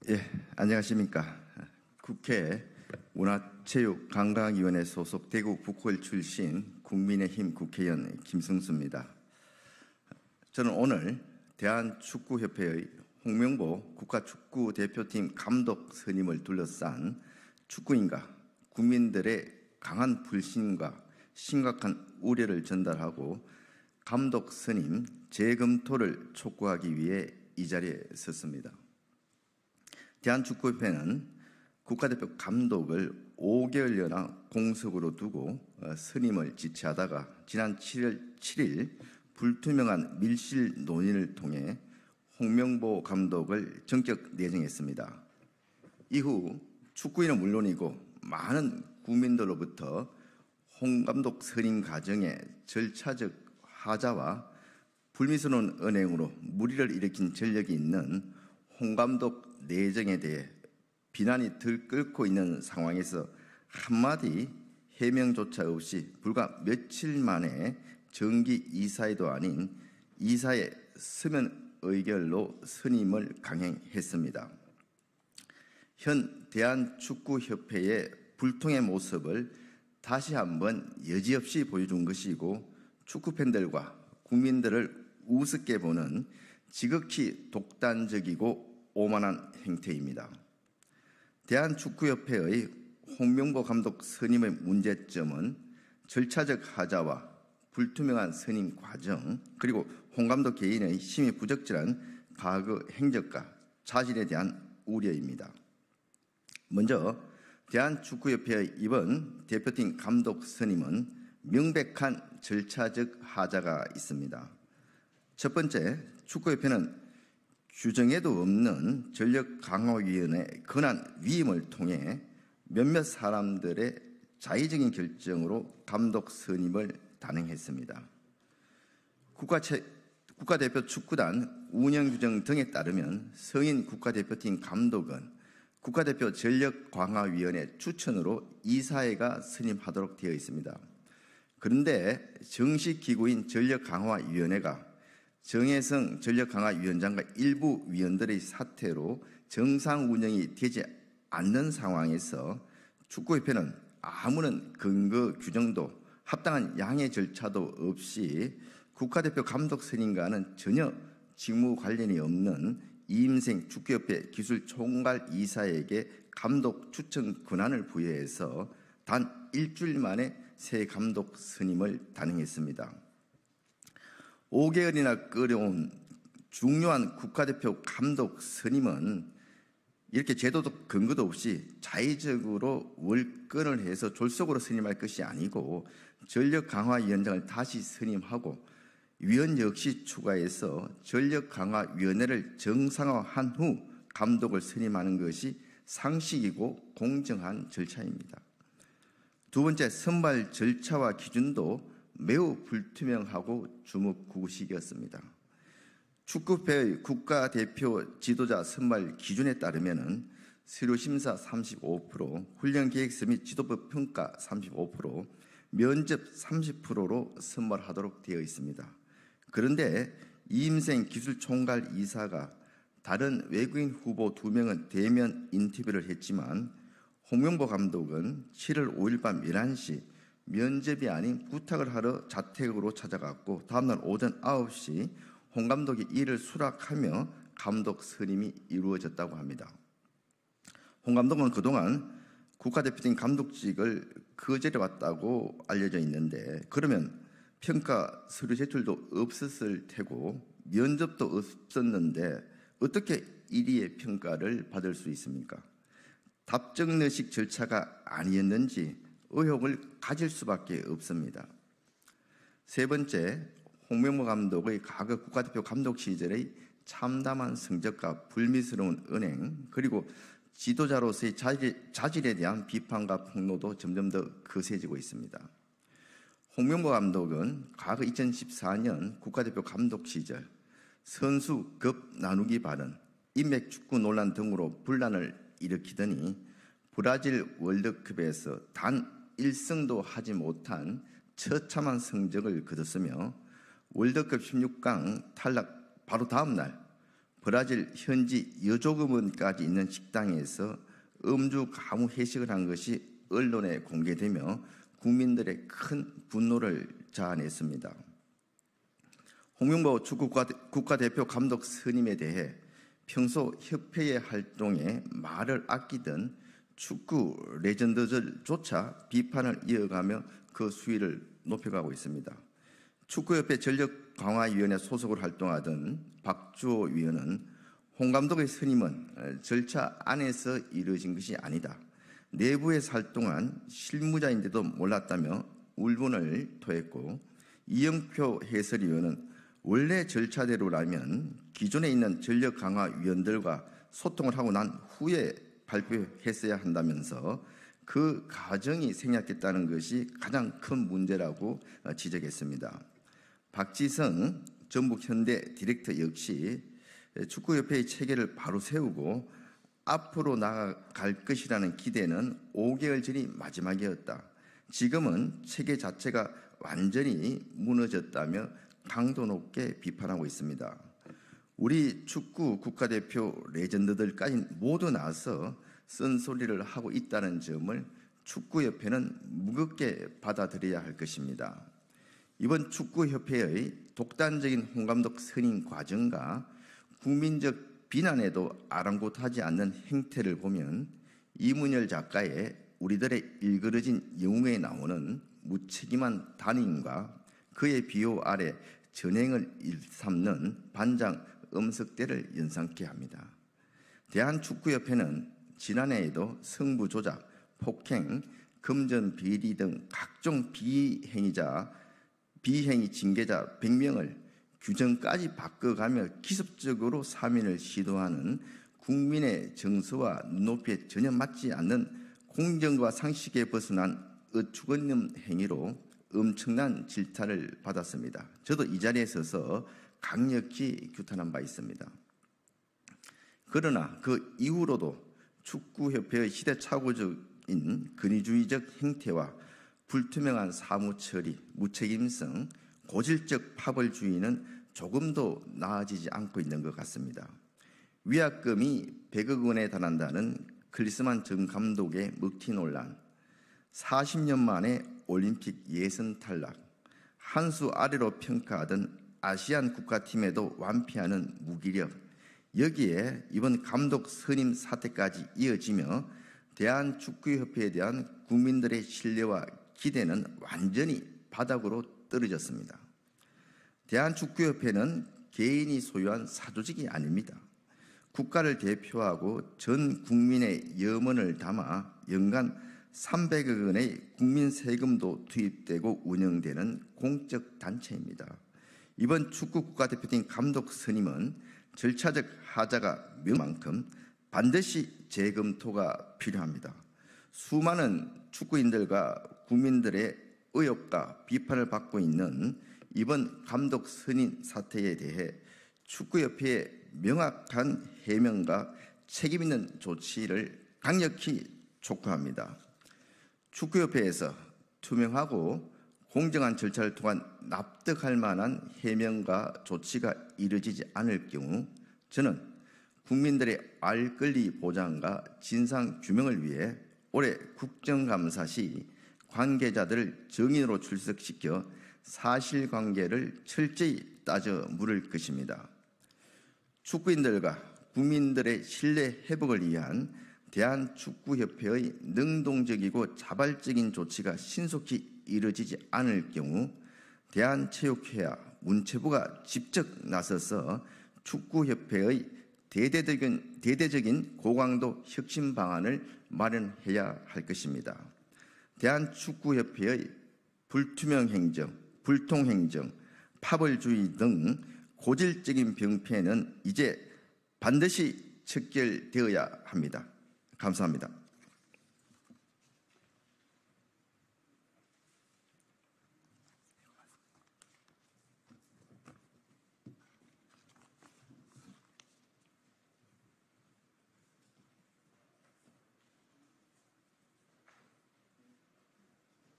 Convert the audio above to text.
예, 안녕하십니까. 국회 문화체육관광위원회 소속 대구 북구을 출신 국민의힘 국회의원 김승수입니다. 저는 오늘 대한축구협회의 홍명보 국가축구대표팀 감독 선임을 둘러싼 축구인과 국민들의 강한 불신과 심각한 우려를 전달하고 감독 선임 재검토를 촉구하기 위해 이 자리에 섰습니다. 대한축구협회는 국가대표 감독을 5개월여나 공석으로 두고 선임을 지체하다가 지난 7월 7일 불투명한 밀실 논의를 통해 홍명보 감독을 전격 내정했습니다. 이후 축구인은 물론이고 많은 국민들로부터 홍 감독 선임 과정의 절차적 하자와 불미스러운 언행으로 물의를 일으킨 전력이 있는 홍 감독 내정에 대해 비난이 들끓고 있는 상황에서 한마디 해명조차 없이 불과 며칠 만에 정기 이사회도 아닌 이사회 서면 의결로 선임을 강행했습니다. 현 대한축구협회의 불통의 모습을 다시 한번 여지없이 보여준 것이고 축구팬들과 국민들을 우습게 보는 지극히 독단적이고 오만한 행태입니다. 대한축구협회의 홍명보 감독 선임의 문제점은 절차적 하자와 불투명한 선임 과정, 그리고 홍 감독 개인의 심히 부적절한 과거 행적과 자질에 대한 우려입니다. 먼저 대한축구협회의 이번 대표팀 감독 선임은 명백한 절차적 하자가 있습니다. 첫 번째, 축구협회는 규정에도 없는 전력강화위원회 권한 위임을 통해 몇몇 사람들의 자의적인 결정으로 감독 선임을 단행했습니다. 국가대표 축구단 운영규정 등에 따르면 성인 국가대표팀 감독은 국가대표 전력강화위원회 추천으로 이사회가 선임하도록 되어 있습니다. 그런데 정식 기구인 전력강화위원회가 정혜성 전력강화위원장과 일부 위원들의 사퇴로 정상 운영이 되지 않는 상황에서 축구협회는 아무런 근거 규정도 합당한 양해 절차도 없이 국가대표 감독 선임과는 전혀 직무 관련이 없는 이임생 축구협회 기술총괄 이사에게 감독 추천 권한을 부여해서 단 일주일 만에 새 감독 선임을 단행했습니다. 5개월이나 끌어온 중요한 국가대표 감독 선임은 이렇게 제도적 근거도 없이 자의적으로 월권을 해서 졸속으로 선임할 것이 아니고 전력강화위원장을 다시 선임하고 위원 역시 추가해서 전력강화위원회를 정상화한 후 감독을 선임하는 것이 상식이고 공정한 절차입니다. 두 번째, 선발 절차와 기준도 매우 불투명하고 주먹구구식이었습니다. 축구협회의 국가대표 지도자 선발 기준에 따르면 서류심사 35%, 훈련계획서 및 지도부 평가 35%, 면접 30%로 선발하도록 되어 있습니다. 그런데 이임생 기술총괄 이사가 다른 외국인 후보 2명은 대면 인터뷰를 했지만 홍명보 감독은 7월 5일 밤 11시 면접이 아닌 부탁을 하러 자택으로 찾아갔고 다음날 오전 9시 홍 감독이 이를 수락하며 감독 선임이 이루어졌다고 합니다. 홍 감독은 그동안 국가대표팀 감독직을 거절해왔다고 알려져 있는데 그러면 평가 서류 제출도 없었을 테고 면접도 없었는데 어떻게 1위의 평가를 받을 수 있습니까? 답정너식 절차가 아니었는지 의혹을 가질 수밖에 없습니다. 세 번째, 홍명보 감독의 과거 국가대표 감독 시절의 참담한 성적과 불미스러운 은행, 그리고 지도자로서의 자질에 대한 비판과 폭로도 점점 더 거세지고 있습니다. 홍명보 감독은 과거 2014년 국가대표 감독 시절 선수 급 나누기 발언, 인맥 축구 논란 등으로 분란을 일으키더니 브라질 월드컵에서 단 1승도 하지 못한 처참한 성적을 거뒀으며 월드컵 16강 탈락 바로 다음 날 브라질 현지 여조금원까지 있는 식당에서 음주 가무 회식을 한 것이 언론에 공개되며 국민들의 큰 분노를 자아냈습니다. 홍명보 축구 국가대표 감독 선임에 대해 평소 협회의 활동에 말을 아끼던 축구 레전드들조차 비판을 이어가며 그 수위를 높여가고 있습니다. 축구협회 전력강화위원회 소속으로 활동하던 박주호 위원은 홍 감독의 선임은 절차 안에서 이루어진 것이 아니다. 내부에서 활동한 실무자인데도 몰랐다며 울분을 토했고, 이영표 해설위원은 원래 절차대로라면 기존에 있는 전력강화위원들과 소통을 하고 난 후에 발표했어야 한다면서 그 과정이 생략됐다는 것이 가장 큰 문제라고 지적했습니다. 박지성 전북현대 디렉터 역시 축구협회의 체계를 바로 세우고 앞으로 나아갈 것이라는 기대는 5개월 전이 마지막이었다. 지금은 체계 자체가 완전히 무너졌다며 강도 높게 비판하고 있습니다. 우리 축구 국가대표 레전드들까지 모두 나서 쓴소리를 하고 있다는 점을 축구협회는 무겁게 받아들여야 할 것입니다. 이번 축구협회의 독단적인 홍 감독 선임 과정과 국민적 비난에도 아랑곳하지 않는 행태를 보면 이문열 작가의 우리들의 일그러진 영웅에 나오는 무책임한 단임과 그의 비호 아래 전행을 일삼는 반장 음석대를 연상케 합니다. 대한축구협회는 지난해에도 승부 조작, 폭행, 금전 비리 등 각종 비행위 징계자 100명을 규정까지 바꿔가며 기습적으로 사면을 시도하는 국민의 정서와 눈높이에 전혀 맞지 않는 공정과 상식에 벗어난 어처구니없는 행위로 엄청난 질타를 받았습니다. 저도 이 자리에 서서 강력히 규탄한 바 있습니다. 그러나 그 이후로도 축구협회의 시대착오적인 권위주의적 행태와 불투명한 사무처리, 무책임성, 고질적 파벌주의는 조금도 나아지지 않고 있는 것 같습니다. 위약금이 100억 원에 달한다는 클리스만 전 감독의 먹튀 논란, 40년 만에 올림픽 예선 탈락, 한 수 아래로 평가하던 아시안 국가팀에도 완패하는 무기력, 여기에 이번 감독 선임 사태까지 이어지며 대한축구협회에 대한 국민들의 신뢰와 기대는 완전히 바닥으로 떨어졌습니다. 대한축구협회는 개인이 소유한 사조직이 아닙니다. 국가를 대표하고 전 국민의 염원을 담아 연간 300억 원의 국민 세금도 투입되고 운영되는 공적 단체입니다. 이번 축구 국가대표팀 감독 선임은 절차적 하자가 명만큼 반드시 재검토가 필요합니다. 수많은 축구인들과 국민들의 의혹과 비판을 받고 있는 이번 감독 선임 사태에 대해 축구협회의 명확한 해명과 책임 있는 조치를 강력히 촉구합니다. 축구협회에서 투명하고 공정한 절차를 통한 납득할 만한 해명과 조치가 이루어지지 않을 경우 저는 국민들의 알 권리 보장과 진상 규명을 위해 올해 국정감사 시 관계자들을 정인으로 출석시켜 사실관계를 철저히 따져 물을 것입니다. 축구인들과 국민들의 신뢰 회복을 위한 대한축구협회의 능동적이고 자발적인 조치가 신속히 이루어지지 않을 경우 대한체육회와 문체부가 직접 나서서 축구협회의 대대적인 고강도 혁신 방안을 마련해야 할 것입니다. 대한축구협회의 불투명 행정, 불통행정, 파벌주의 등 고질적인 병폐는 이제 반드시 척결되어야 합니다. 감사합니다.